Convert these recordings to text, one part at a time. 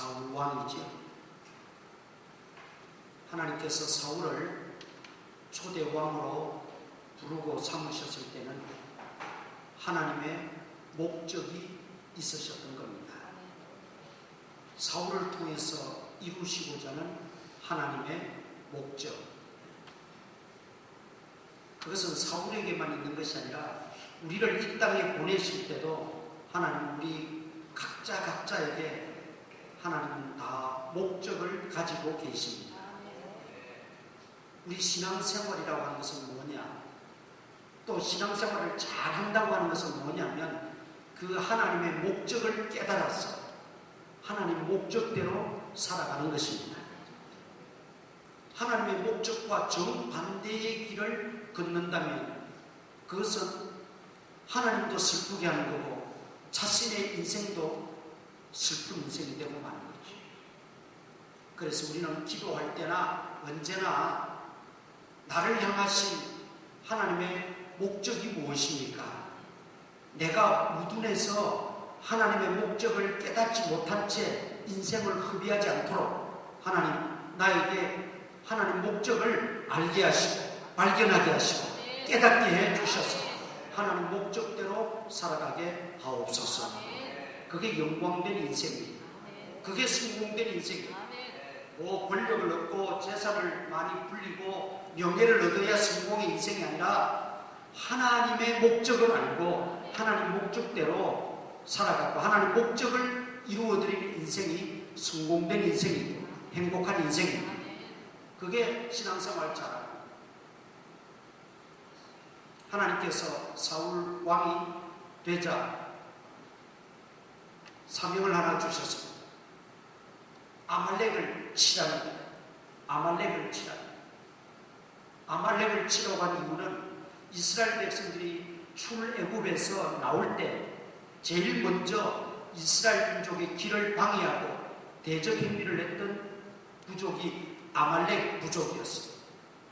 사울 왕이지요. 하나님께서 사울을 초대 왕으로 부르고 삼으셨을 때는 하나님의 목적이 있으셨던 겁니다. 사울을 통해서 이루시고자 하는 하나님의 목적. 그것은 사울에게만 있는 것이 아니라 우리를 이 땅에 보내실 때도 하나님 우리 각자에게 하나님은 다 목적을 가지고 계십니다. 우리 신앙생활이라고 하는 것은 뭐냐? 또 신앙생활을 잘 한다고 하는 것은 뭐냐면 그 하나님의 목적을 깨달아서 하나님 목적대로 살아가는 것입니다. 하나님의 목적과 정반대의 길을 걷는다면 그것은 하나님도 슬프게 하는 거고 자신의 인생도 슬픈 인생이 되고 마는 거죠. 그래서 우리는 기도할 때나 언제나 나를 향하신 하나님의 목적이 무엇입니까? 내가 무둔해서 하나님의 목적을 깨닫지 못한 채 인생을 허비하지 않도록 하나님 나에게 하나님 목적을 알게 하시고 발견하게 하시고 깨닫게 해주셔서 하나님 목적대로 살아가게 하옵소서. 그게 영광된 인생입니다. 그게 성공된 인생입니다. 뭐 권력을 얻고 재산을 많이 불리고 명예를 얻어야 성공의 인생이 아니라 하나님의 목적을 알고 하나님 목적대로 살아가고 하나님 목적을 이루어드리는 인생이 성공된 인생이고 행복한 인생입니다. 그게 신앙생활 잘하는 하나님께서 사울 왕이 되자 사명을 하나 주셨습니다. 아말렉을 치라는 거예요. 아말렉을 치라는 거예요. 아말렉을 치려고 한 이유는 이스라엘 백성들이 출애굽에서 나올 때 제일 먼저 이스라엘 민족의 길을 방해하고 대적 행위를 했던 부족이 아말렉 부족이었어요.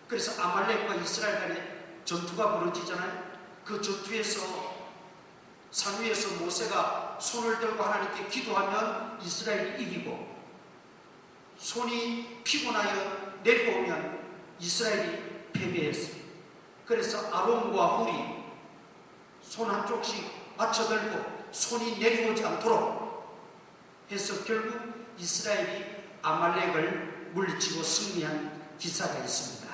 그래서 아말렉과 이스라엘 간에 전투가 벌어지잖아요. 그 전투에서 산 위에서 모세가 손을 들고 하나님께 기도하면 이스라엘이 이기고 손이 피곤하여 내려오면 이스라엘이 패배했어요. 그래서 아론과 훌이 손 한쪽씩 받쳐들고 손이 내려오지 않도록 해서 결국 이스라엘이 아말렉을 물리치고 승리한 기사가 있습니다.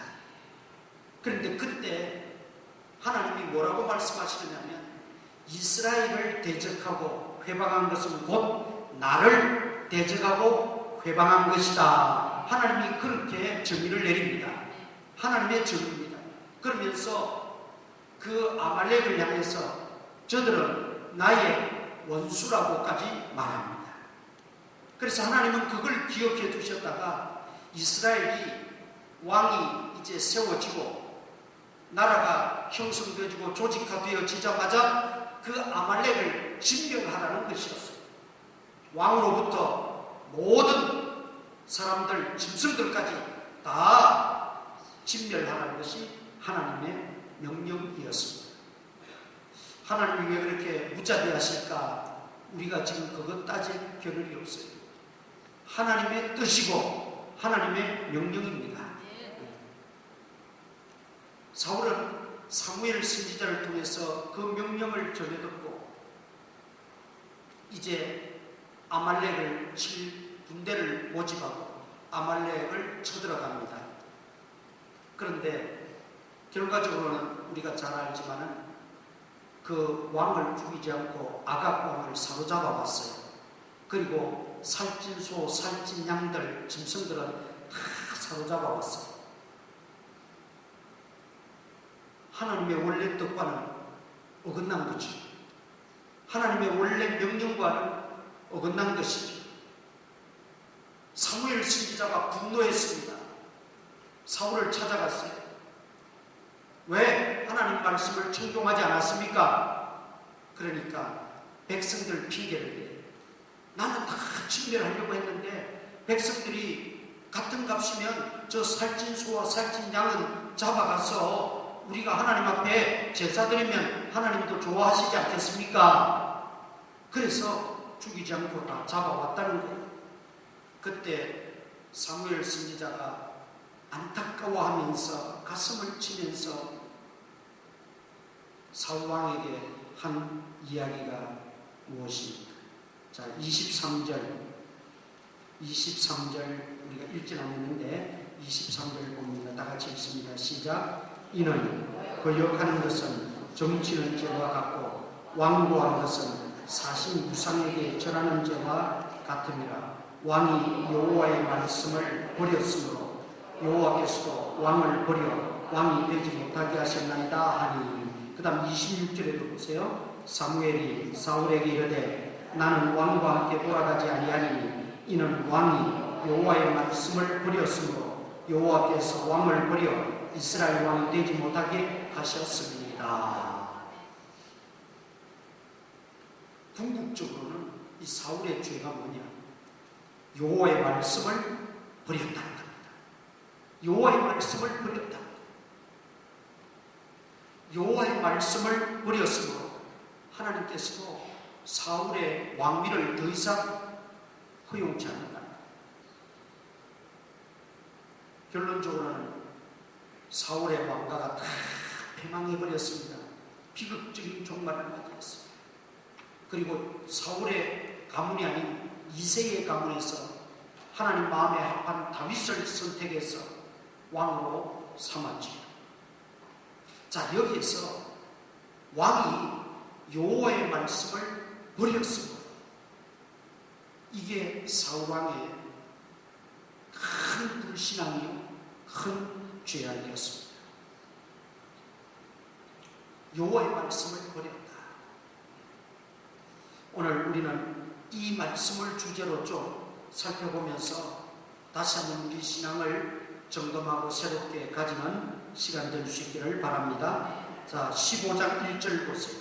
그런데 그때 하나님이 뭐라고 말씀하시느냐면 이스라엘을 대적하고 회방한 것은 곧 나를 대적하고 회방한 것이다. 하나님이 그렇게 정의를 내립니다. 하나님의 정의입니다. 그러면서 그 아말렉을 향해서 저들은 나의 원수라고까지 말합니다. 그래서 하나님은 그걸 기억해 두셨다가 이스라엘이 왕이 이제 세워지고 나라가 형성되어지고 조직화되어지자마자 그 아말렉을 진멸하라는 것이었어요. 왕으로부터 모든 사람들, 짐승들까지 다 진멸하라는 것이 하나님의 명령이었습니다. 하나님이 왜 그렇게 무자비하실까? 우리가 지금 그것 따질 겨를이 없어요. 하나님의 뜻이고 하나님의 명령입니다. 사울은 사무엘 선지자를 통해서 그 명령을 전해 듣고 이제 아말렉을 칠 군대를 모집하고 아말렉을 쳐들어갑니다. 그런데 결과적으로는 우리가 잘 알지만은 그 왕을 죽이지 않고 아각 왕을 사로잡아 봤어요. 그리고 살찐 소, 살찐 양들, 짐승들은 다 사로잡아 봤어요. 하나님의 원래 뜻과는 어긋난 거죠. 하나님의 원래 명령과는 어긋난 것이죠. 사무엘 선지자가 분노했습니다. 사울을 찾아갔어요. 왜 하나님 말씀을 청종하지 않았습니까? 그러니까 백성들 핑계를 대요. 나는 다 진멸하려고 했는데 백성들이 같은 값이면 저 살찐 소와 살찐 양은 잡아가서 우리가 하나님 앞에 제사 드리면 하나님도 좋아하시지 않겠습니까? 그래서 죽이지 않고 다 잡아왔다는 거예요. 그때 사무엘 선지자가 안타까워하면서 가슴을 치면서 사울 왕에게 한 이야기가 무엇입니까? 자, 23절 우리가 읽진 않았는데 23절 봅니다. 다 같이 읽습니다. 시작. 이는 거역하는 것은 점치는 죄와 같고 완고한 것은 사신 무상에게 절하는 죄와 같음이라. 왕이 여호와의 말씀을 버렸으므로 여호와께서도 왕을 버려 왕이 되지 못하게 하셨나이다 하니. 그 다음 26절에도 보세요. 사무엘이 사울에게 이르되 나는 왕과 함께 돌아가지 아니하리니 이는 왕이 여호와의 말씀을 버렸으므로 여호와께서 왕을 버려 이스라엘 왕이 되지 못하게 하셨습니다. 궁극적으로는 이 사울의 죄가 뭐냐? 여호와의 말씀을 버렸다는 겁니다. 여호와의 말씀을 버렸다. 여호와의 말씀을 버렸으므로 하나님께서도 사울의 왕위를 더 이상 허용치 않는다. 결론적으로는 사울의 왕가가 다 패망해버렸습니다. 비극적인 종말을 맞이했습니다. 그리고 사울의 가문이 아닌 이새의 가문에서 하나님 마음에 합한 다윗을 선택해서 왕으로 삼았지요. 자, 여기에서 왕이 여호와의 말씀을 버렸습니다. 이게 사울왕의 큰 불신앙이요, 큰 죄악이었습니다. 여호와의 말씀을 버렸다. 오늘 우리는 이 말씀을 주제로 좀 살펴보면서 다시 한번 우리 신앙을 점검하고 새롭게 가지는 시간 될 수 있기를 바랍니다. 자, 15장 1절 보세요.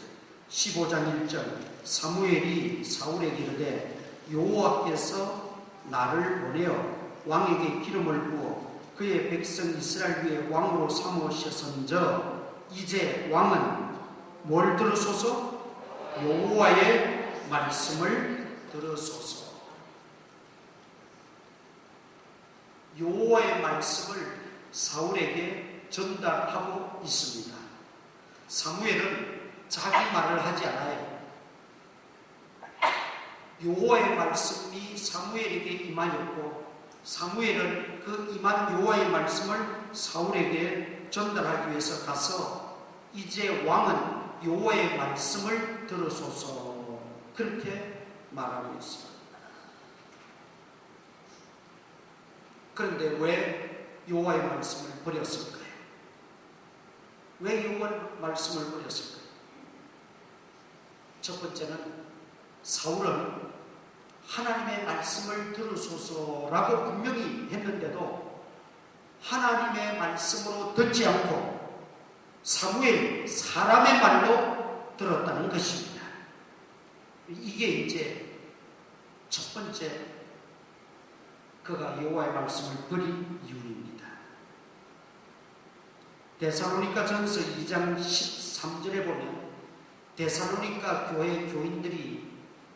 15장 1절. 사무엘이 사울에게 이르되 여호와께서 나를 보내어 왕에게 기름을 부어 그의 백성 이스라엘 위에 왕으로 삼으셨은저 이제 왕은 뭘 들으소서? 여호와의 말씀을 들으소서. 여호와의 말씀을 사울에게 전달하고 있습니다. 사무엘은 자기 말을 하지 않아요. 여호와의 말씀이 사무엘에게 임하였고 사무엘은 그 임한 여호와의 말씀을 사울에게 전달하기 위해서 가서 이제 왕은 여호와의 말씀을 들으소서 그렇게 말하고 있습니다. 그런데 왜 여호와의 말씀을 버렸을까요? 왜 여호와의 말씀을 버렸을까요? 첫 번째는 사울은 하나님의 말씀을 들으소서라고 분명히 했는데도 하나님의 말씀으로 듣지 않고 사무엘 사람의 말로 들었다는 것입니다. 이게 이제 첫 번째 그가 여호와의 말씀을 버린 이유입니다. 데살로니가 전서 2장 13절에 보면 데살로니가 교회 교인들이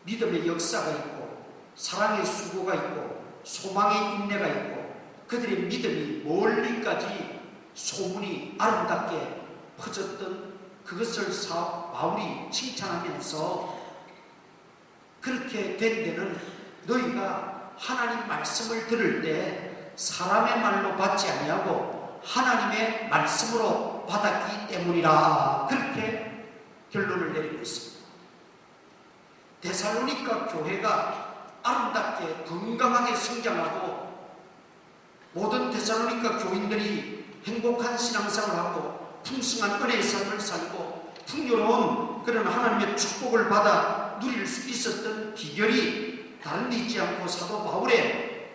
믿음의 역사가 있고 사랑의 수고가 있고 소망의 인내가 있고 그들의 믿음이 멀리까지 소문이 아름답게 퍼졌던 그것을 바울이 칭찬하면서 그렇게 된 데는 너희가 하나님 말씀을 들을 때 사람의 말로 받지 아니하고 하나님의 말씀으로 받았기 때문이라 그렇게 결론을 내리고 있습니다. 데살로니가 교회가 아름답게 건강하게 성장하고 모든 데살로니가 교인들이 행복한 신앙생활을 하고 풍성한 은혜의 삶을 살고 풍요로운 그런 하나님의 축복을 받아 누릴 수 있었던 비결이 다른 데 있지 않고 사도 바울의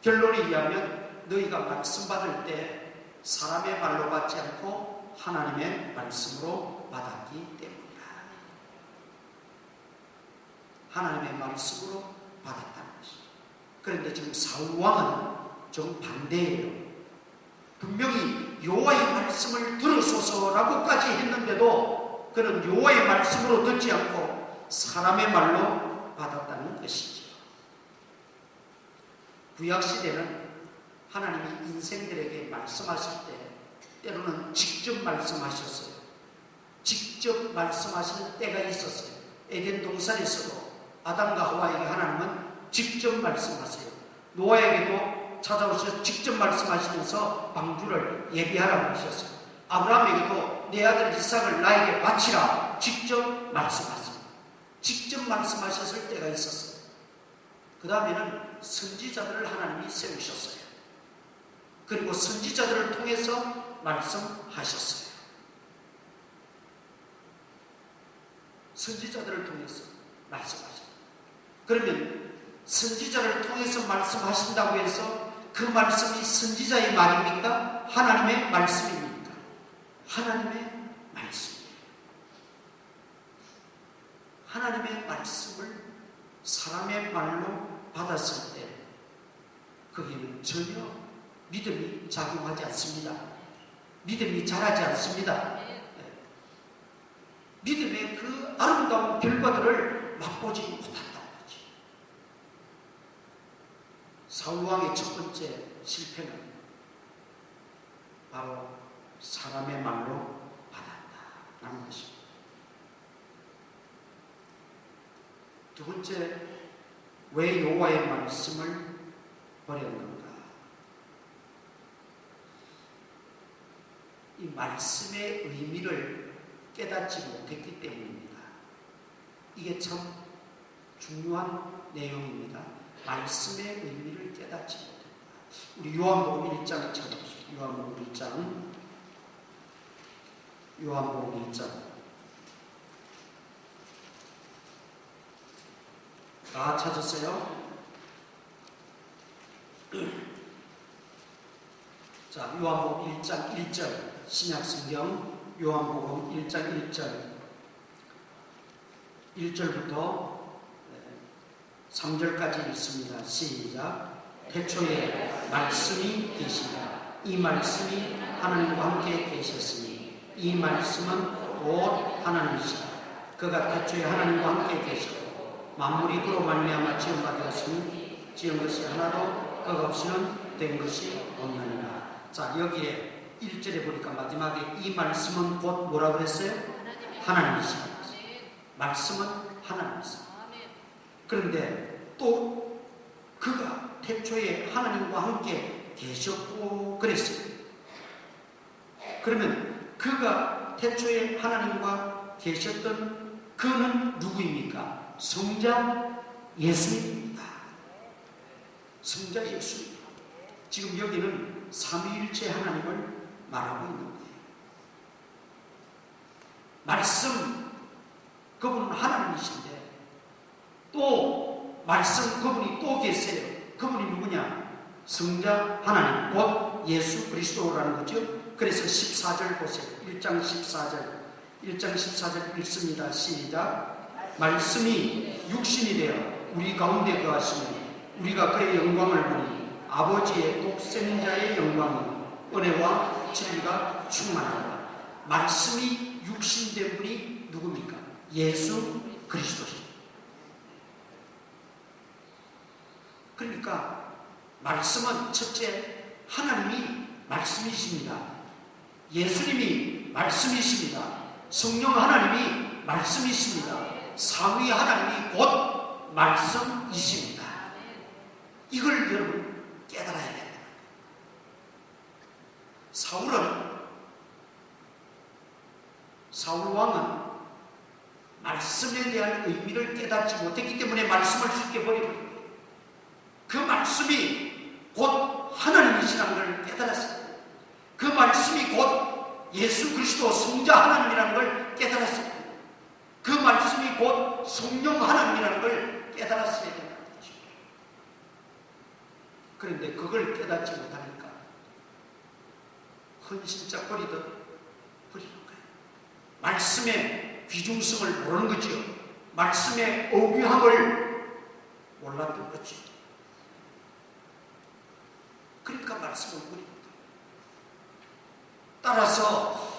결론에 의하면 너희가 말씀 받을 때 사람의 말로 받지 않고 하나님의 말씀으로 받았기 때문이다. 하나님의 말씀으로 받았다는 것입니다. 그런데 지금 사울왕은 좀 반대예요. 분명히 여호와의 말씀을 들으소서라고까지 했는데도 그는 여호와의 말씀으로 듣지 않고 사람의 말로 받았다는 것이죠. 구약시대는 하나님이 인생들에게 말씀하실 때 때로는 직접 말씀하셨어요. 직접 말씀하시는 때가 있었어요. 에덴 동산에서도 아담과 하와에게 하나님은 직접 말씀하세요. 노아에게도 찾아오셔서 직접 말씀하시면서 방주를 예비하라고 하셨어요. 아브라함에게도 내 아들 이삭을 나에게 바치라 직접 말씀하세요. 직접 말씀하셨을 때가 있었어요. 그 다음에는 선지자들을 하나님이 세우셨어요. 그리고 선지자들을 통해서 말씀하셨어요. 선지자들을 통해서 말씀하셨어요. 그러면 선지자를 통해서 말씀하신다고 해서 그 말씀이 선지자의 말입니까? 하나님의 말씀입니까? 하나님의 말씀이에요. 하나님의 말씀을 사람의 말로 받았을 때 거기는 전혀 믿음이 작용하지 않습니다. 믿음이 자라지 않습니다. 믿음의 그 아름다운 결과들을 맛보지 못한다는 거지. 사울왕의 첫 번째 실패는 바로 사람의 말로 받았다라는 것입니다. 두 번째, 왜 여호와의 말씀을 버렸는가? 이 말씀의 의미를 깨닫지 못했기 때문입니다. 이게 참 중요한 내용입니다. 말씀의 의미를 깨닫지 못했다. 우리 요한복음 1장을 찾아보십시오. 요한복음 1장. 요한복음 1장. 다 찾았어요? 자, 요한복음 1장 1절. 신약성경 요한복음 1장 1절 1절부터 3절까지 읽습니다. 시작. 태초에 말씀이 계시다. 이 말씀이 하나님과 함께 계셨으니 이 말씀은 곧 하나님이시다. 그가 태초에 하나님과 함께 계시고 만물이 그로 말미암아 지은 바 되었으니 지은 것이 하나도 그가 없이는 된 것이 없느니라. 자, 여기에 1절에 보니까 마지막에 이 말씀은 곧 뭐라고 그랬어요? 하나님이시다. 말씀은 하나님이시다. 그런데 또 그가 태초에 하나님과 함께 계셨고 그랬어요. 그러면 그가 태초에 하나님과 계셨던 그는 누구입니까? 성자 예수님입니다. 성자 예수님. 지금 여기는 삼위일체 하나님을 말하고 있는 거예요. 말씀, 그분은 하나님이신데 또 말씀, 그분이 또 계세요. 그분이 누구냐? 성자 하나님, 곧 예수 그리스도라는 거죠. 그래서 14절 보세요. 1장 14절 1장 14절 읽습니다. 시작. 말씀이 육신이 되어 우리 가운데 거하시니 우리가 그의 영광을 보니 아버지의 독생자의 영광이 은혜와 진리가 충만하다. 말씀이 육신된 분이 누굽니까? 예수 그리스도입니다. 그러니까 말씀은 첫째 하나님이 말씀이십니다. 예수님이 말씀이십니다. 성령 하나님이 말씀이십니다. 삼위 하나님이 곧 말씀이십니다. 이걸 여러분 깨달아야 됩니다. 사울 왕은 말씀에 대한 의미를 깨닫지 못했기 때문에 말씀을 쉽게 버리고 그 말씀이 곧 하나님이시라는 걸 깨달았습니다. 그 말씀이 곧 예수 그리스도 성자 하나님이라는 걸 깨달았습니다. 그 말씀이 곧 성령 하나님이라는 걸 깨달았어야 된다는 거죠. 그런데 그걸 깨닫지 못하니까 헌신짝 버리듯 버리는 거예요. 말씀의 귀중성을 모르는 거죠. 말씀의 어귀함을 몰랐던 거죠. 그러니까 말씀을 버립니다. 따라서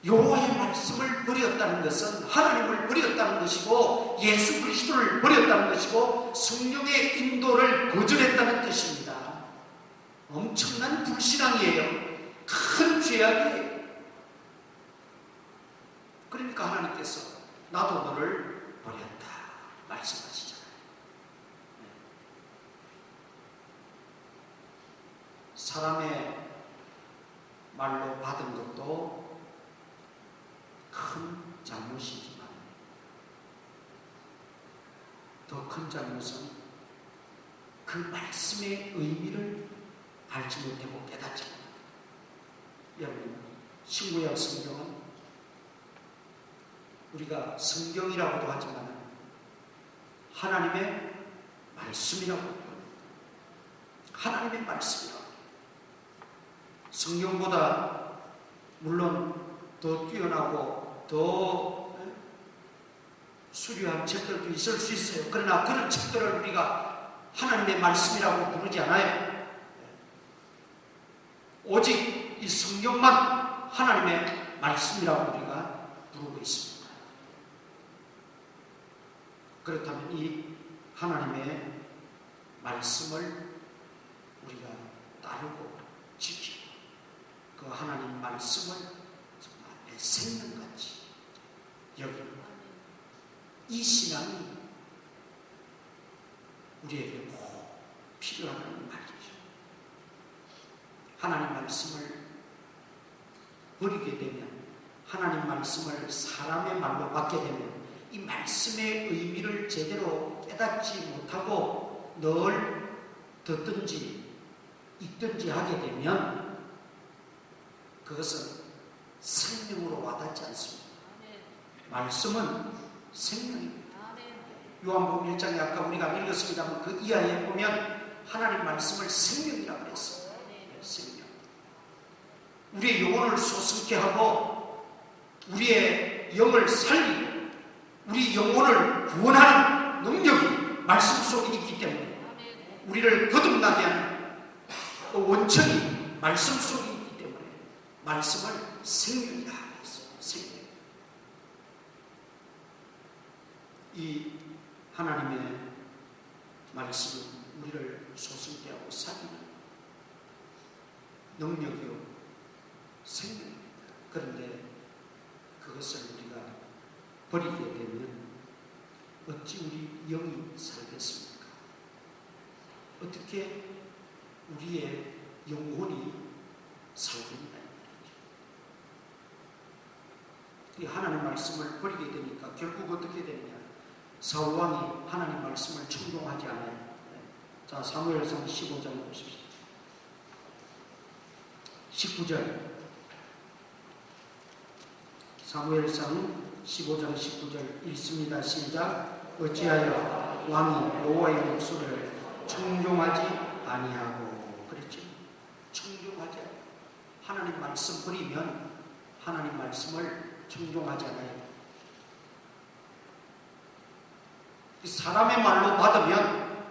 여호와의 말씀을 버렸다는 것은 하나님을 버렸다는 것이고 예수 그리스도를 버렸다는 것이고 성령의 인도를 거절했다는 뜻입니다. 엄청난 불신앙이에요. 큰 죄악이에요. 그러니까 하나님께서 나도 너를 버렸다 말씀하시잖아요. 사람의 말로 받은 것도 큰 잘못이지만 더 큰 잘못은 그 말씀의 의미를 알지 못하고 깨닫지 못합니다. 여러분, 신구약 성경은 우리가 성경이라고도 하지만 하나님의 말씀이라고 합니다. 하나님의 말씀이라고 합니다. 성경보다 물론 더 뛰어나고 더 수려한 책들도 있을 수 있어요. 그러나 그런 책들을 우리가 하나님의 말씀이라고 부르지 않아요. 오직 이 성경만 하나님의 말씀이라고 우리가 부르고 있습니다. 그렇다면 이 하나님의 말씀을 우리가 따르고 지키고 그 하나님 말씀을 정말 내 생명같이 여기는 이 신앙이 우리에게 꼭 필요하다는 말이죠. 하나님 말씀을 버리게 되면, 하나님 말씀을 사람의 말로 받게 되면 이 말씀의 의미를 제대로 깨닫지 못하고 늘 듣든지 읽든지 하게 되면 그것은 생명으로 와닿지 않습니다. 말씀은 생명입니다. 요한복음 1장에 아까 우리가 읽었습니다만 그 이하에 보면 하나님 말씀을 생명이라고 했습니다. 생명. 우리의 영혼을 솟게 하고 우리의 영을 살리고 우리 영혼을 구원하는 능력이 말씀 속에 있기 때문에 우리를 거듭나게 하는 원천이 말씀 속에 있기 때문에 말씀을 생명이라 했어요. 생명. 이 하나님의 말씀은 우리를 솟게 하고 살리는 능력이요 생명입니다. 그런데 그것을 우리가 버리게 되면 어찌 우리 영이 살겠습니까? 어떻게 우리의 영혼이 살겠나? 이 하나님 말씀을 버리게 되니까 결국 어떻게 되느냐? 사울왕이 하나님 말씀을 충동하지 않아요. 자, 사무엘상 15장 보십시오. 19절. 사무엘상 15장 19절 읽습니다. 시작. 어찌하여 왕이 여호와의 목소리를 청종하지 아니하고. 그랬죠. 청종하지 않아요. 하나님 말씀 버리면 하나님 말씀을 청종하지 않아요. 사람의 말로 받으면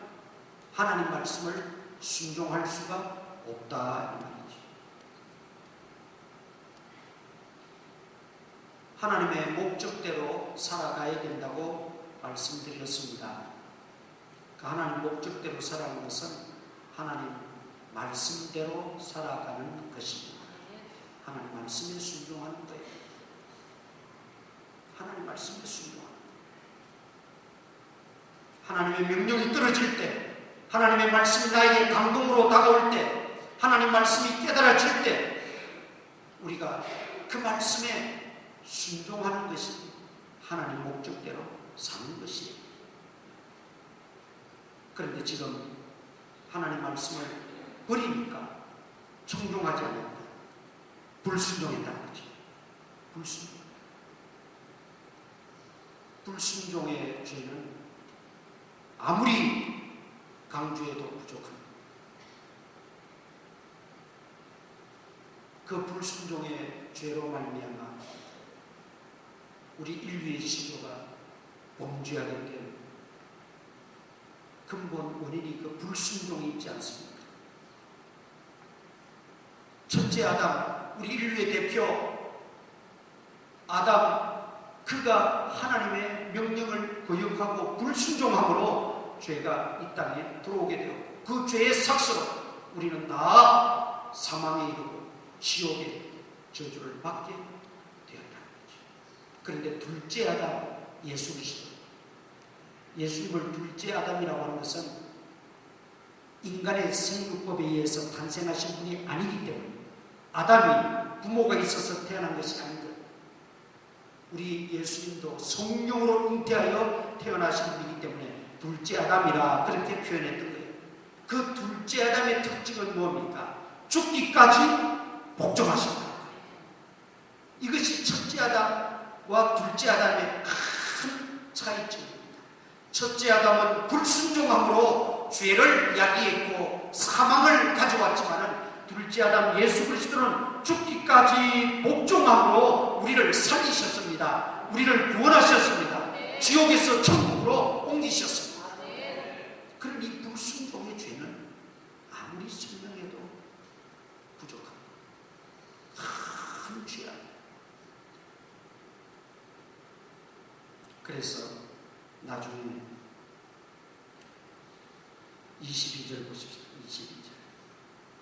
하나님 말씀을 순종할 수가 없다 이 말이죠. 하나님의 목적대로 살아가야 된다고 말씀드렸습니다. 그 하나님 목적대로 살아가는 것은 하나님 말씀대로 살아가는 것입니다. 하나님 말씀에 순종하는 거예요. 하나님 말씀에 순종하는 거예요. 하나님의 명령이 떨어질 때, 하나님의 말씀이 나에게 감동으로 다가올 때, 하나님 말씀이 깨달아질 때 우리가 그 말씀에 순종하는 것이 하나님 목적대로 사는 것이에요. 그런데 지금 하나님 말씀을 버리니까 청종하지 않았다. 불순종했다는 거지. 불순종. 불순종의 죄는 아무리 강조해도 부족합니다. 그 불순종의 죄로 말미암아 우리 인류의 시조가 범죄하게 된 근본 원인이 그 불순종이 있지 않습니까? 첫째 아담, 우리 인류의 대표 아담, 그가 하나님의 명령을 거역하고 불순종함으로 죄가 이 땅에 들어오게 되었고 그 죄의 삭스로 우리는 다 사망에 이르고 지옥의 저주를 받게 되었다는 거죠. 그런데 둘째 아담 예수 그리스도, 예수님을 둘째 아담이라고 하는 것은 인간의 생육법에 의해서 탄생하신 분이 아니기 때문에, 아담이 부모가 있어서 태어난 것이 아니거든요. 우리 예수님도 성령으로 잉태하여 태어나신 분이기 때문에 둘째 아담이라 그렇게 표현했던 거예요. 그 둘째 아담의 특징은 뭡니까? 죽기까지 복종하신다. 이것이 첫째 아담과 둘째 아담의 큰 차이점입니다. 첫째 아담은 불순종함으로 죄를 야기했고 사망을 가져왔지만은, 둘째 아담 예수 그리스도는 죽기까지 복종함으로 우리를 살리셨습니다. 우리를 구원하셨습니다. 지옥에서 천국으로 옮기셨습니다. 그럼 이 불순종의 죄는 아무리 설명해도 부족합니다. 큰 죄야. 그래서 나중에 22절 보십시오. 22절.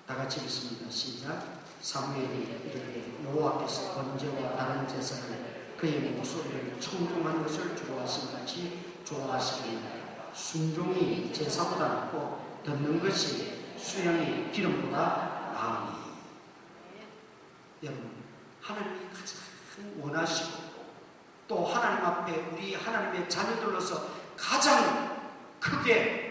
다 같이 읽습니다. 시작. 사무엘이 이르되 여호와께서 번제와 다른 제사를 그의 목소리를 청종하는 것을 좋아하신 같이 좋아하시리니 순종이 제사보다 낫고 듣는 것이 수양이 기름보다 나으니. 여러분, 하나님이 가장 원하시고 또 하나님 앞에 우리 하나님의 자녀들로서 가장 크게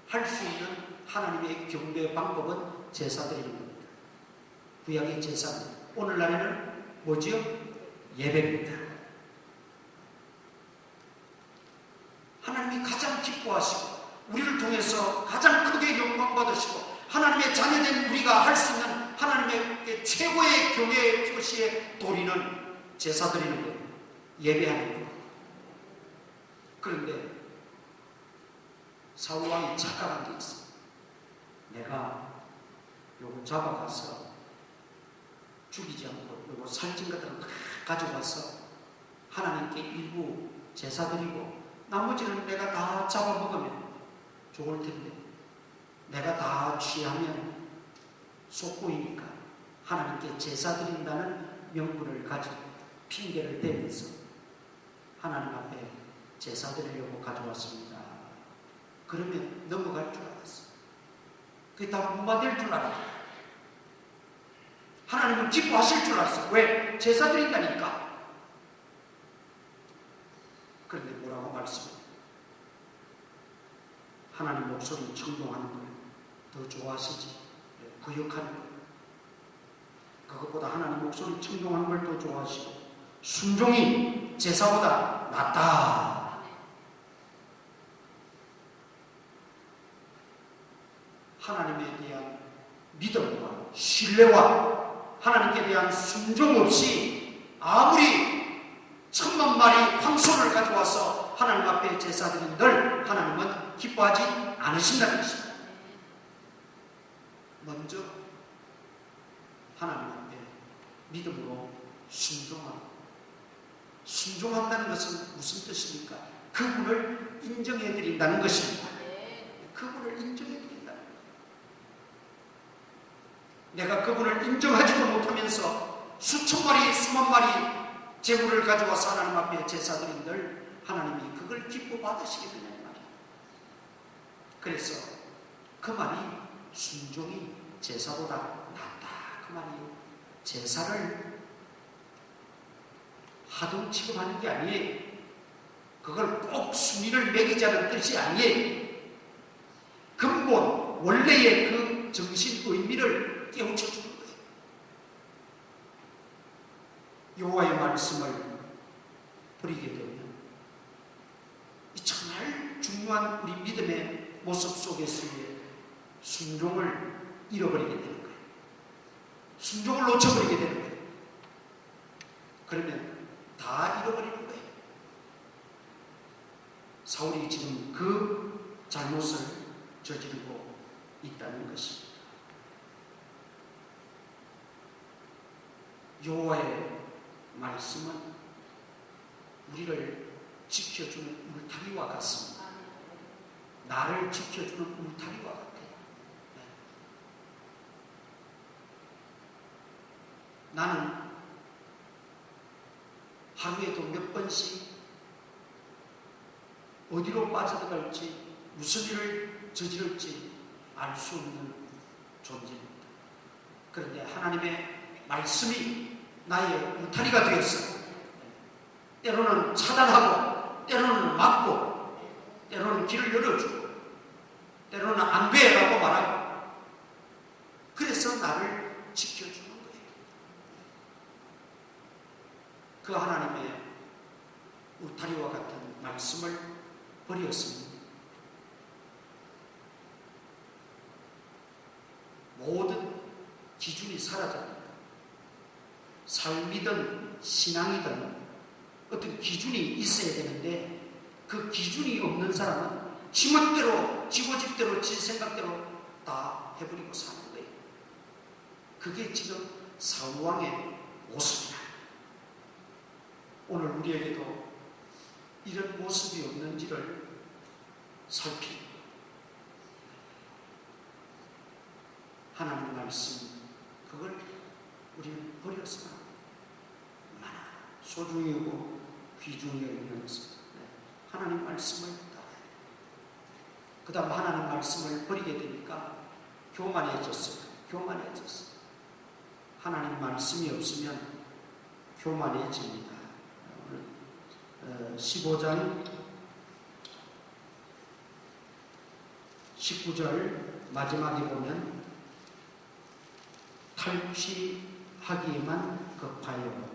할 수 있는 하나님의 경배의 방법은 제사 드리는 겁니다. 구약의 제사입니다. 오늘날에는 뭐지요? 예배입니다. 하나님이 가장 기뻐하시고 우리를 통해서 가장 크게 영광받으시고 하나님의 자녀된 우리가 할 수 있는 하나님의 최고의 경외의 표시의 도리는 제사 드리는 거예요. 예배하는 거예요. 그런데 사울왕이 착각한 게 있어. 내가 요거 잡아가서 죽이지 않고 요거 살찐 것들을 다 가져가서 하나님께 일부 제사 드리고 나머지는 내가 다 잡아먹으면 좋을 텐데, 내가 다 취하면 속보이니까 하나님께 제사 드린다는 명분을 가지고 핑계를 대면서 하나님 앞에 제사 드리려고 가져왔습니다. 그러면 넘어갈 줄 알았어. 그게 다 무마될 줄 알았어. 하나님은 기뻐하실 줄 알았어. 왜? 제사 드린다니까. 그런데 뭐라고 말씀해요? 하나님 목소리 청종하는 걸 더 좋아하시지, 구역하는 걸. 그것보다 하나님 목소리 청종하는 걸 더 좋아하시고 순종이 제사보다 낫다. 하나님에 대한 믿음과 신뢰와 하나님께 대한 순종 없이 아무리 1000만 마리 황소를 가져와서 하나님 앞에 제사 드린들 하나님은 기뻐하지 않으신다는 것입니다. 먼저 하나님 앞에 믿음으로 순종한다는 것은 무슨 뜻입니까? 그분을 인정해 드린다는 것입니다. 그분을 인정해 드린다는 것입니다. 내가 그분을 인정하지도 못하면서 수천 마리, 수만 마리 제물을 가져와서 하나님 앞에 제사 드린들 하나님이 그걸 기뻐 받으시겠느냐는 말이에요. 그래서 그 말이 순종이 제사보다 낫다 그 말이에요. 제사를 하등 취급하는 게 아니에요. 그걸 꼭 순위를 매기자는 뜻이 아니에요. 근본 원래의 그 정신 의미를 깨우쳐 주는 거예요. 여호와의 말씀을 버리게 되면 정말 중요한 우리 믿음의 모습 속에서의 순종을 잃어버리게 되는 거예요. 순종을 놓쳐버리게 되는 거예요. 그러면 다 잃어버리는 거예요. 사울이 지금 그 잘못을 저지르고 있다는 것입니다. 여호와의 말씀은 우리를 지켜주는 울타리와 같습니다. 나를 지켜주는 울타리와 같아요. 나는 하루에도 몇 번씩 어디로 빠져들어갈지, 무슨 일을 저지를지 알 수 없는 존재입니다. 그런데 하나님의 말씀이 나의 울타리가 되었어요. 때로는 차단하고, 때로는 막고, 때로는 길을 열어주고, 때로는 안 돼라고 말하고, 그래서 나를 지켜주는 거예요. 그 하나님의 울타리와 같은 말씀을 버렸습니다. 모든 기준이 사라집니다. 삶이든 신앙이든 어떤 기준이 있어야 되는데 그 기준이 없는 사람은 지 멋대로, 지 고집대로, 지 생각대로 다 해버리고 사는 거예요. 그게 지금 사울왕의 모습이다. 오늘 우리에게도 이런 모습이 없는지를 살피고 하나님 말씀, 그걸 우리는 버려서 얼마나 소중하고 귀중히 여기는 것입니다. 하나님 말씀을 따라야 돼요. 그 다음 하나님 말씀을 버리게 되니까 교만해졌어요. 교만해졌어요. 하나님 말씀이 없으면 교만해집니다. 15장 19절 마지막에 보면 탈취하기에만 급하여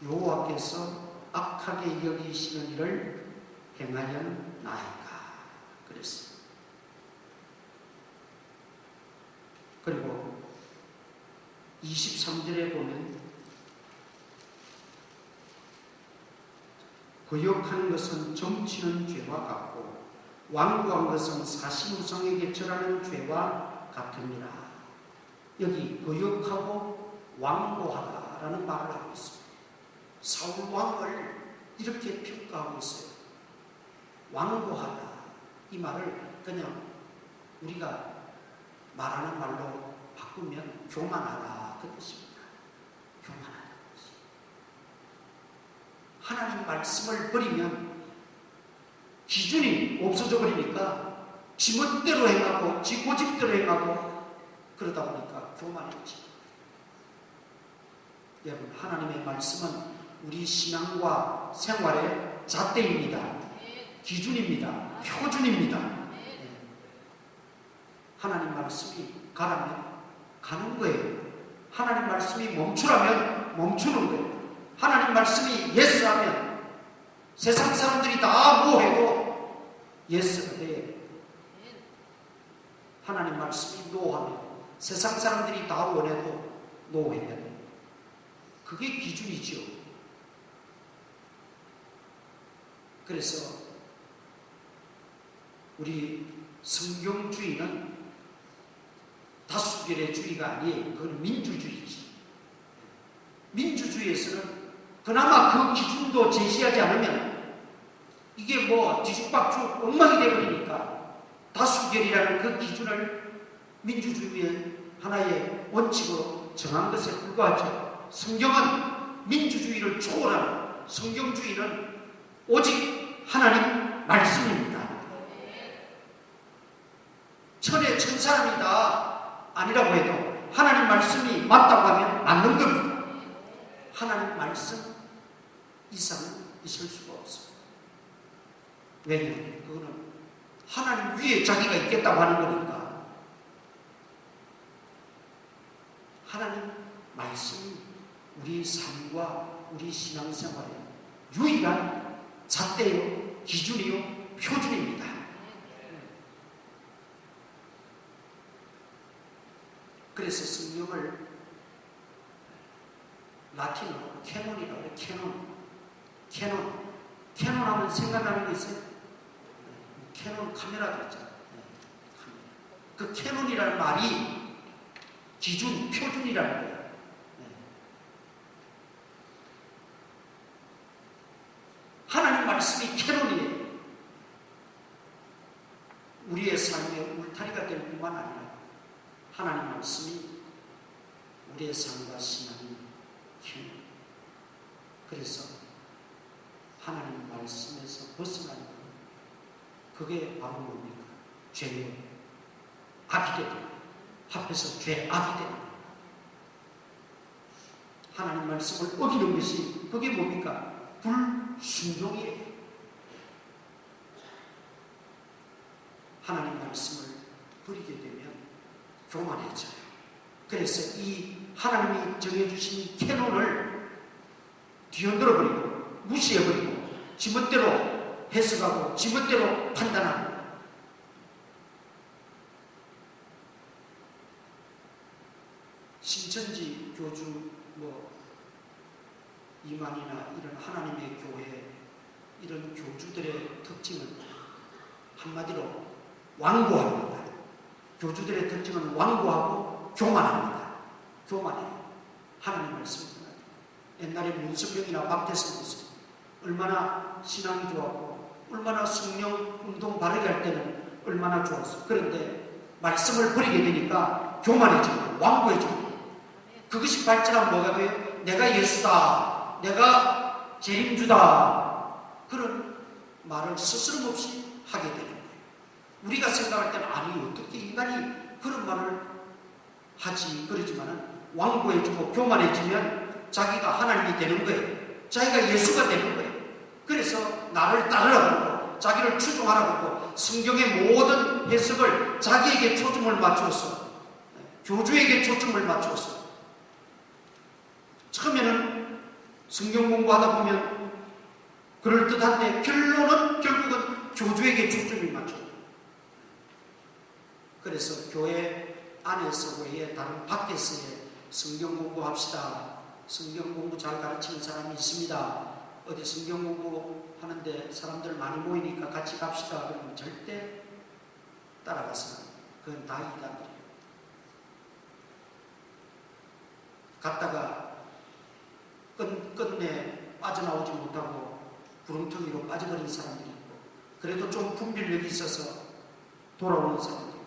여호와께서 악하게 여기시는 일을 행하였나이까 그랬어요. 그리고 23절에 보면 거역하는 것은 점치는 죄와 같고 완고한 것은 사시우성에게 절하는 죄와 같으니라. 여기 거역하고 완고하다라는 말을 하고 있습니다. 사울 왕을 이렇게 평가하고 있어요. 완고하다. 이 말을 그냥 우리가 말하는 말로 바꾸면 교만하다 그 뜻입니다. 교만하다. 하나님 말씀을 버리면 기준이 없어져 버리니까 지 멋대로 행하고 지 고집대로 행하고 그러다 보니까 교만해지죠. 여러분, 하나님의 말씀은 우리 신앙과 생활의 잣대입니다. 기준입니다. 표준입니다. 하나님 말씀이 가라면 가는 거예요. 하나님 말씀이 멈추라면 멈추는 거예요. 하나님 말씀이 예스라면 세상 사람들이 다 뭐해도 예스가 돼요. 하나님 말씀이 노하면 세상 사람들이 다 원해도 노해야 돼요. 그게 기준이죠. 그래서 우리 성경주의는 다수결의 주의가 아니에요. 그건 민주주의지. 민주주의에서는 그나마 그 기준도 제시하지 않으면 이게 뭐 뒤죽박죽 엉망이 되어버리니까 다수결이라는 그 기준을 민주주의의 하나의 원칙으로 정한 것에 불과하죠. 성경은 민주주의를 초월하는, 성경주의는 오직 하나님 말씀입니다. 천의 천사람이 다 아니라고 해도 하나님 말씀이 맞다고 하면 맞는 겁니다. 하나님 말씀 이상은 있을 수가 없어요. 왜냐하면 그거는 하나님 위에 자기가 있겠다고 하는 거니까. 하나님 말씀이 우리 삶과 우리 신앙생활의 유일한 잣대요, 기준이요, 표준입니다. 그래서 성경을 라틴어로 캐논이라고 해요. 캐논 하면 생각나는 게 있어요. 캐논 카메라도 있잖아요. 그 캐논이라는 말이 기준, 표준이라는 거예요. 하나님 말씀이 캐논이에요. 우리의 삶의 울타리가 될 뿐만 아니라 하나님 말씀이 우리의 삶과 신앙이 그래서 하나님 말씀에서 벗어나는 것, 그게 바로 뭡니까? 죄요. 악이 되는 거예요. 합해서 죄, 악이 되는 거예요. 하나님 말씀을 어기는 것이 그게 뭡니까? 불순종이에요. 하나님 말씀을 버리게 되면 교만해져요. 그래서 이 하나님이 정해주신 이 캐논을 뒤흔들어버리고 무시해버리고 지멋대로 해석하고 지멋대로 판단하는 거예요. 신천지 교주 이만이나 이런 하나님의 교회 이런 교주들의 특징은 한마디로 완고합니다. 교주들의 특징은 완고하고 교만합니다. 교만해요. 하나님 말씀을 전하죠. 옛날에 문성경이나 박태성 모습 얼마나 신앙이 좋았고 얼마나 성령 운동 바르게 할 때는 얼마나 좋았어. 그런데 말씀을 버리게 되니까 교만해지고 완고해지고 그것이 발전하면 뭐가 돼요? 내가 예수다. 내가 재림주다. 그런 말을 스스럼없이 하게 되는 거예요. 우리가 생각할 때는 아니 어떻게 인간이 그런 말을 하지 그러지만은 완고해지고 교만해지면 자기가 하나님이 되는 거예요. 자기가 예수가 되는 거예요. 그래서 나를 따르라고 하고 자기를 추종하라고 하고 성경의 모든 해석을 자기에게 초점을 맞추어서 교주에게 초점을 맞추어서 처음에는 성경 공부하다 보면 그럴듯한데 결론은 결국은 교주에게 초점이 맞춰요. 그래서 교회 안에서 외에 다른 밖에서의 성경 공부합시다. 성경 공부 잘 가르치는 사람이 있습니다. 어디 성경 공부하는데 사람들 많이 모이니까 같이 갑시다. 그러면 절대 따라가서는 그건 다 이단이에요. 갔다가 끝내 빠져나오지 못하고 구렁텅이로 빠져버린 사람들이 있고 그래도 좀 분별력이 있어서 돌아오는 사람들이 있고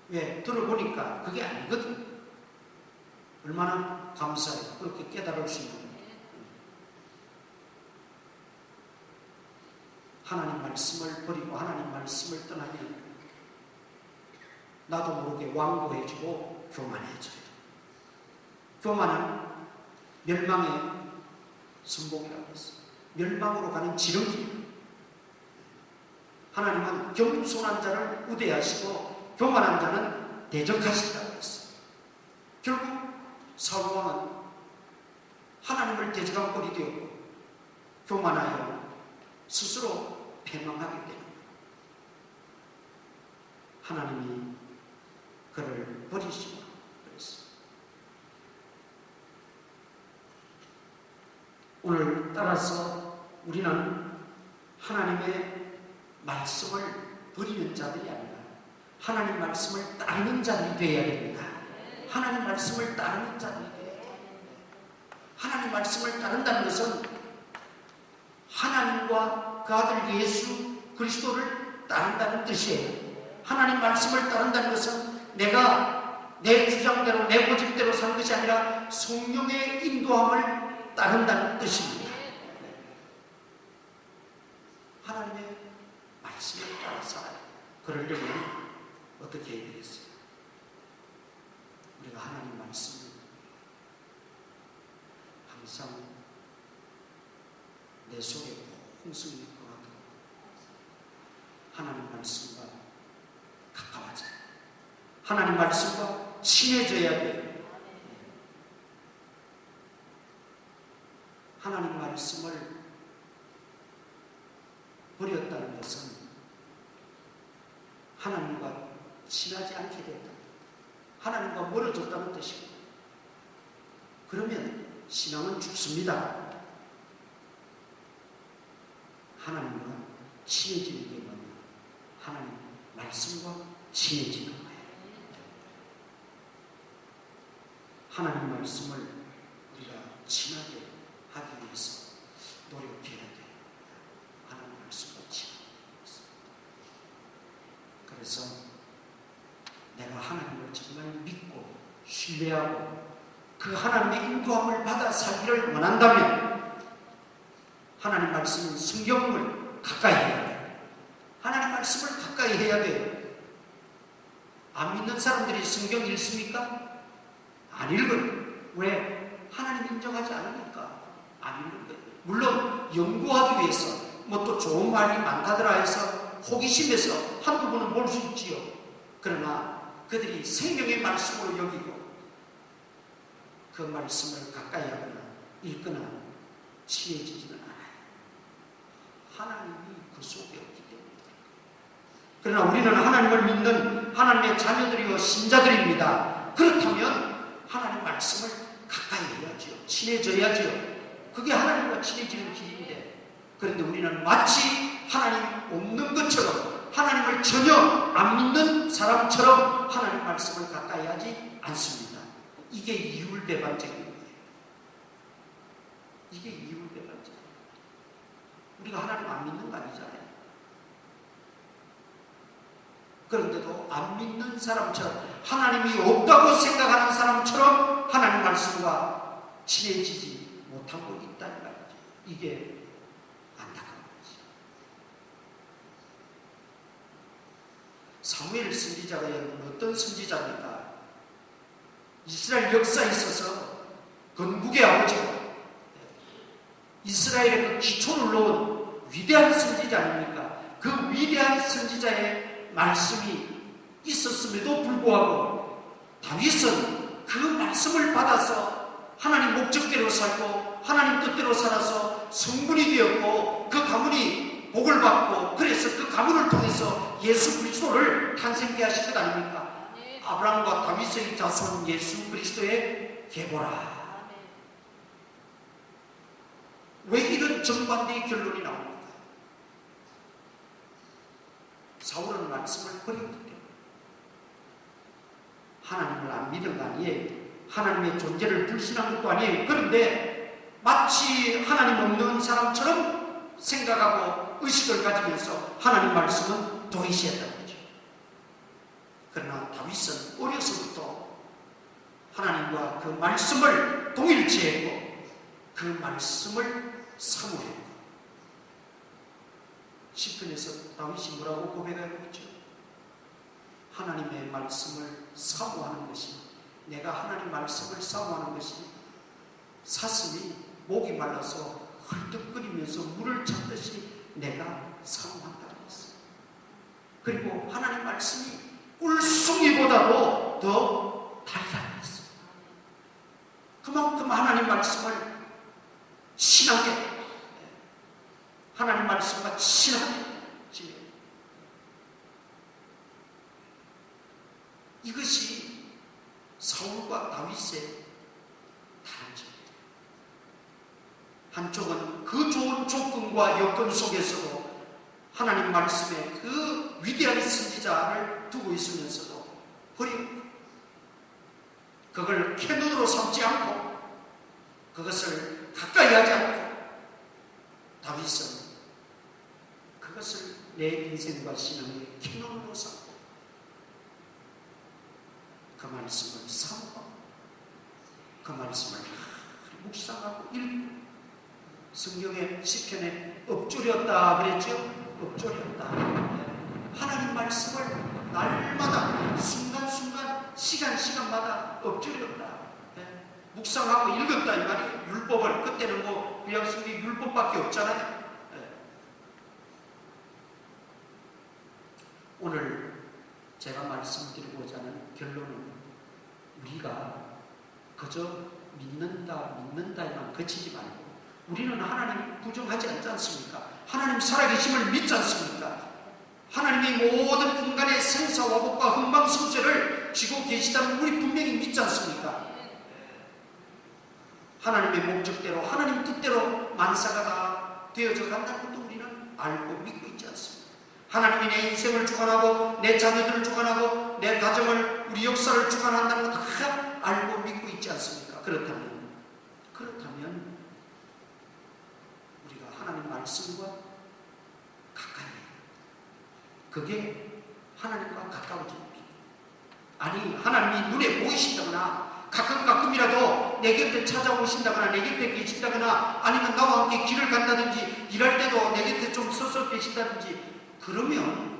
왜? 들어보니까 그게 아니거든. 얼마나 감사해요. 그렇게 깨달을 수 있는 거예요. 하나님 말씀을 버리고 하나님 말씀을 떠나면 나도 모르게 완고해지고 교만해져요. 교만은 멸망의 선봉이라고 했어요. 멸망으로 가는 지름길. 하나님은 겸손한 자를 우대하시고 교만한 자는 대적하신다고 했어요. 결국 사울왕은 하나님을 대적한 꼴이 되었고 교만하여 스스로 패망하게 되는 거예요. 하나님이 그를 버리시고 그랬어요. 오늘 따라서 우리는 하나님의 말씀을 버리는 자들이 아니라 하나님 말씀을 따르는 자들이 되어야 됩니다. 하나님 말씀을 따르는 자들이 되어야 됩니다. 하나님 말씀을 따른다는 것은 하나님과 그 아들 예수 그리스도를 따른다는 뜻이에요. 하나님 말씀을 따른다는 것은 내가 내 주장대로 내 고집대로 사는 것이 아니라 성령의 인도함을 따른다는 뜻입니다. 하나님의 말씀을 따라 살아요. 그러려면 어떻게 해야 되겠어요? 우리가 하나님 말씀을 항상 내 속에 홍성이 있고 하도록 하나님 말씀과 가까워져요. 하나님 말씀과 친해져야 돼요. 하나님 말씀을 버렸다는 것은 하나님과 친하지 않게 됐다. 하나님과 멀어졌다는 뜻입니다. 그러면 신앙은 죽습니다. 하나님과 친해지는 게 뭐냐? 하나님 말씀과 친해지는 거예요. 하나님 말씀을 우리가 친하게 하기 위해서 노력해야 돼요. 하나님 말씀과 친하게 위해서. 그래서 내가 하나님을 정말 믿고 신뢰하고 그 하나님의 인도함을 받아 살기를 원한다면 하나님 말씀은 성경을 가까이 해야 돼요. 하나님 말씀을 가까이 해야 돼요. 안 믿는 사람들이 성경 읽습니까? 안 읽어요. 왜? 하나님 인정하지 않으니까 안 읽는 거예요. 물론 연구하기 위해서 뭐 또 좋은 말이 많다더라 해서 호기심에서 한두 번은 볼 수 있지요. 그러나 그들이 생명의 말씀으로 여기고 그 말씀을 가까이 하거나 읽거나 친해지지는 않아요. 하나님이 그 속에 없기 때문에. 그러나 우리는 하나님을 믿는 하나님의 자녀들이요 신자들입니다. 그렇다면 하나님 말씀을 가까이 해야죠. 친해져야죠. 그게 하나님과 친해지는 길인데, 그런데 우리는 마치 하나님 없는 것처럼, 하나님을 전혀 안 믿는 사람처럼 하나님 말씀을 가까이 하지 않습니다. 이게 이율배반적인 거예요. 이게 이율배반적이에요. 우리가 하나님 안 믿는 거 아니잖아요. 그런데도 안 믿는 사람처럼, 하나님이 없다고 생각하는 사람처럼 하나님 말씀과 친해지지 못하고 있다는 말이죠. 이게 안타까운 거지. 사무엘 선지자가 여러분 어떤 선지자입니까? 이스라엘 역사에 있어서 건국의 아버지고 이스라엘의 그 기초를 놓은 위대한 선지자 아닙니까? 그 위대한 선지자의 말씀이 있었음에도 불구하고 다윗은 그 말씀을 받아서 하나님 목적대로 살고 하나님 뜻대로 살아서 성군이 되었고 그 가문이 복을 받고 그래서 그 가문을 통해서 예수 그리스도를 탄생케 하신 것 아닙니까? 아브라함과 다윗의 자손 예수 그리스도의 계보라. 왜 이런 정반대의 결론이 나옵니까? 사울은 말씀을 버렸기 때문에. 하나님을 안 믿은 거 아니에요. 하나님의 존재를 불신한 것도 아니에요. 그런데 마치 하나님 없는 사람처럼 생각하고 의식을 가지면서 하나님 말씀은 도외시했다는 거죠. 그러나 다윗은 어려서부터 하나님과 그 말씀을 동일치했고 그 말씀을 사모했고, 시편에서 다윗이 뭐라고 고백하고 있죠? 하나님의 말씀을 사모하는 것이, 내가 하나님 말씀을 사모하는 것이 사슴이 목이 말라서 헐떡거리면서 물을 찾듯이 내가 사모한다고 했어요. 그리고 하나님 말씀이 울숭이보다도 더 달라고 했어요. 그만큼 하나님 말씀을 신하게, 하나님 말씀과 친하게 지내요. 이것이 사울과 다윗의 다른 점이에요. 한쪽은 그 좋은 조건과 여건 속에서도 하나님 말씀에 그 위대한 선지자를 두고 있으면서도 버리고 그걸 캐논으로 삼지 않고 그것을 가까이 하지 않고, 다윗은 그것을 내 인생과 신앙의 캐논으로 삼고 그 말씀을 사모하고 그 말씀을 묵상하고 읽고, 성경의 시편에 엎조렸다 그랬죠? 엎조렸다. 하나님 말씀을 날마다 순간순간 시간마다 엎조렸다. 묵상하고 읽었다 이 말이에요. 율법을, 그때는 뭐 구약성경 율법밖에 없잖아요. 오늘 제가 말씀드리고자 하는 결론은 우리가 그저 믿는다에만 그치지 말고 우리는 하나님 부정하지 않지 않습니까? 하나님 살아계심을 믿지 않습니까? 하나님이 모든 인간의 생사화복과 흥망성쇠를 쥐고 계시다는 우리 분명히 믿지 않습니까? 하나님의 목적대로 하나님 뜻대로 만사가 다 되어져 간다는 것도 우리는 알고 믿고 있지 않습니까? 하나님이 내 인생을 주관하고 내 자녀들을 주관하고 내 가정을, 우리 역사를 주관한다는 것 다 알고 믿고 있지 않습니까? 그렇다면 우리가 하나님 말씀과 가까이 해요. 그게 하나님과 가까워집니다. 아니, 하나님이 눈에 보이시다거나 가끔이라도 때도 내 곁에 찾아오신다거나 내 곁에 계신다거나 아니면 나와 함께 길을 간다든지 일할 때도 내 곁에 좀 서서 계신다든지 그러면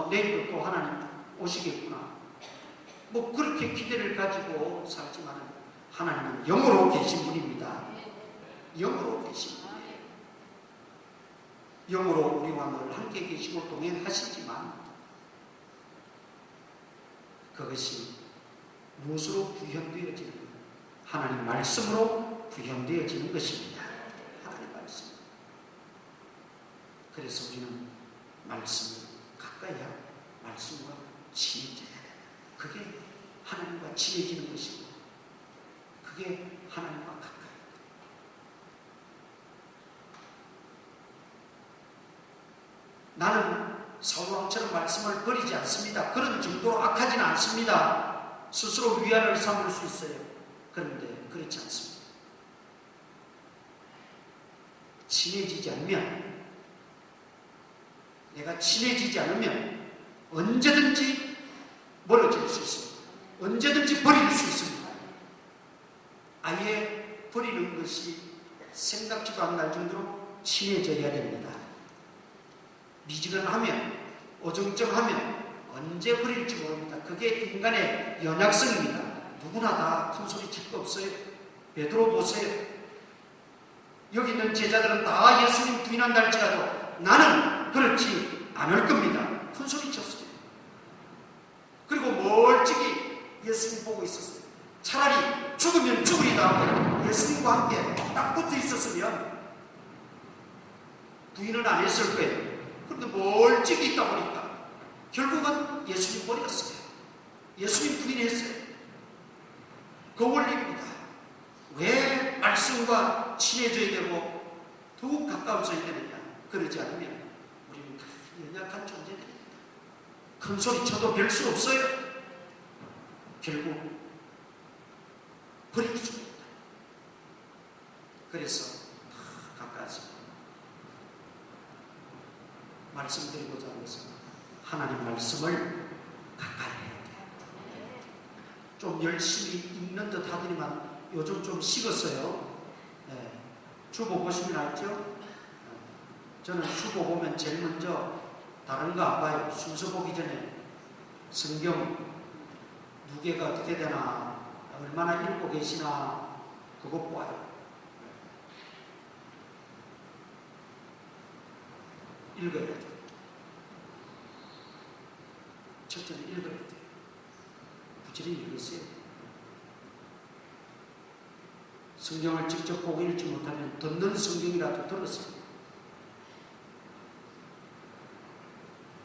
내일도 또 하나님 오시겠구나. 뭐 그렇게 기대를 가지고 살지만 하나님은 영으로 계신 분입니다. 영으로 계신 분이에요. 영으로 우리와 늘 함께 계시고 동행하시지만 그것이 무엇으로 구현되어지는 것? 하나님 말씀으로 구현되어지는 것입니다. 하나님 말씀. 그래서 우리는 말씀을 가까이 하고 말씀과 친해져야 돼. 그게 하나님과 친해지는 것이고 그게 하나님과 가까이. 나는 사울왕처럼 말씀을 버리지 않습니다. 그런 정도로 악하지는 않습니다. 스스로 위안을 삼을 수 있어요. 그런데 그렇지 않습니다. 친해지지 않으면, 내가 친해지지 않으면 언제든지 멀어질 수 있습니다. 언제든지 버릴 수 있습니다. 아예 버리는 것이 생각지도 않을 정도로 친해져야 됩니다. 미지근하면, 어정쩡하면 언제 버릴지 모릅니다. 그게 인간의 연약성입니다. 누구나 다 큰 소리 칠 거 없어요. 베드로 보세요. 여기 있는 제자들은 다 예수님 부인한다 할지라도 나는 그렇지 않을 겁니다. 큰 소리 쳤어요. 그리고 멀찍이 예수님 보고 있었어요. 차라리 죽으면 죽으리다 하고 예수님과 함께 딱 붙어 있었으면 부인은 안 했을 거예요. 그런데 멀찍이 있다 보니까 결국은 예수님 버렸어요. 예수님 부인했어요. 그 원리입니다. 왜 말씀과 친해져야 되고 더욱 가까워져야 되느냐? 그러지 않으면 우리는 연약한 존재들입니다. 큰 소리 쳐도 별 수 없어요. 결국 버릴 수 있다. 그래서 가까워서 말씀드리고자 하는 것은 하나님 말씀을 가까이 해야 돼요. 좀 열심히 읽는 듯 하더니만 요즘 좀 식었어요. 네. 주보 보시면 알죠? 저는 주보 보면 제일 먼저 다른 거 안 봐요. 순서 보기 전에 성경 무게가 어떻게 되나, 얼마나 읽고 계시나 그것 봐요. 읽어야 돼요. 첫째는 읽어야 돼요. 부지런히 읽으세요. 성경을 직접 보고 읽지 못하면 듣는 성경이라도 들으세요.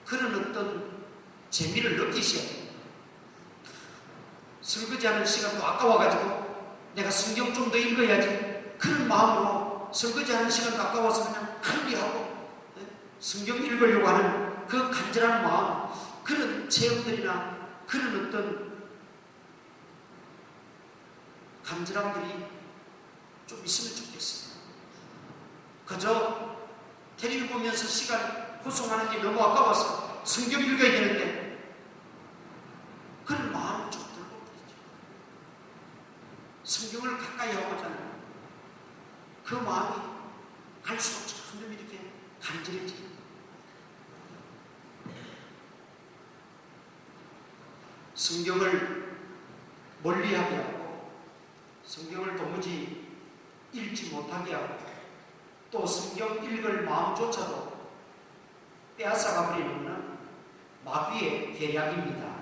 그런 어떤 재미를 느끼셔야 돼요. 설거지하는 시간도 아까워가지고 내가 성경 좀 더 읽어야지, 그런 마음으로 설거지하는 시간도 아까워서 그냥 클리하고 성경 읽으려고 하는 그 간절한 마음, 그런 체험들이나 그런 어떤 간절함들이 좀 있으면 좋겠어요. 그저 텔레비 보면서 시간 구성하는 게 너무 아까워서 성경 읽어야 되는데 그런 마음을 좀 들고 있죠. 성경을 가까이 하고자 하는 그 마음이 갈수록 점점 이렇게 간절해지죠. 성경을 멀리하게 하고 성경을 도무지 읽지 못하게 하고 또 성경 읽을 마음조차도 빼앗아가 버리는 것은 마귀의 계략입니다.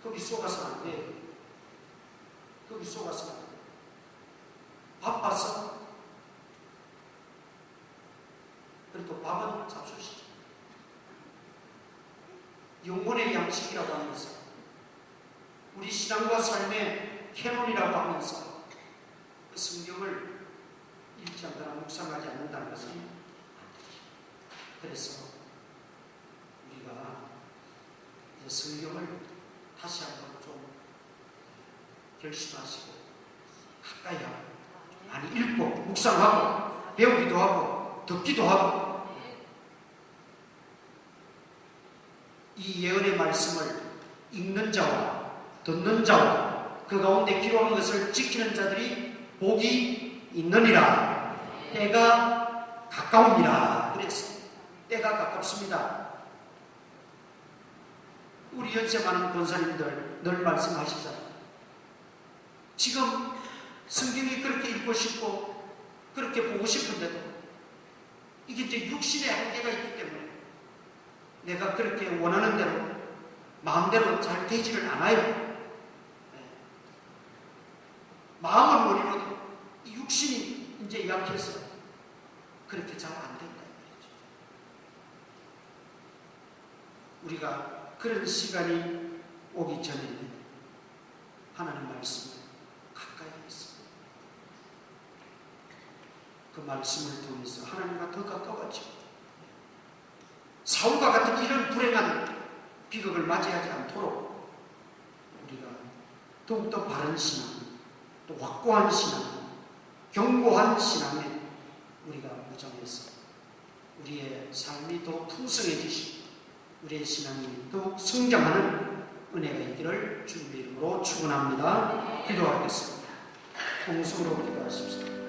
거기 속아서는 안 돼요. 거기 속아서는 안 돼요. 바빠서 그래도 밥은 잡수시죠. 영혼의 양식이라고 하면서 우리 신앙과 삶의 캐논이라고 하면서 그 성경을 읽지 않거나 묵상하지 않는다는 것은 안 됩니다. 그래서 우리가 이제 성경을 다시 한번 좀 결심하시고 가까이 하고 많이 읽고 묵상하고 배우기도 하고 듣기도 하고 이 예언의 말씀을 읽는 자와 듣는 자와 그 가운데 기록한 것을 지키는 자들이 복이 있느니라. 때가 가까웁니다. 그래서 때가 가깝습니다. 우리 연세 많은 권사님들 늘 말씀하시잖아요. 지금 성경이 그렇게 읽고 싶고 그렇게 보고 싶은데도 이게 이제 육신의 한계가 있기 때문에 내가 그렇게 원하는 대로 마음대로 잘 되지를 않아요. 마음은 원이로도 육신이 이제 약해서 그렇게 잘 안 된다. 우리가 그런 시간이 오기 전에 하나님 말씀을 가까이 있습니다. 그 말씀을 통해서 하나님과 더 가까워지고 사울과 같은 이런 불행한 비극을 맞이하지 않도록 우리가 더욱더 바른 신앙, 또 확고한 신앙, 견고한 신앙에 우리가 무장해서 우리의 삶이 더 풍성해지시고 우리의 신앙이 더욱 성장하는 은혜가 있기를 주님의 이름으로 축원합니다. 기도하겠습니다. 공성으로 기도하십시오.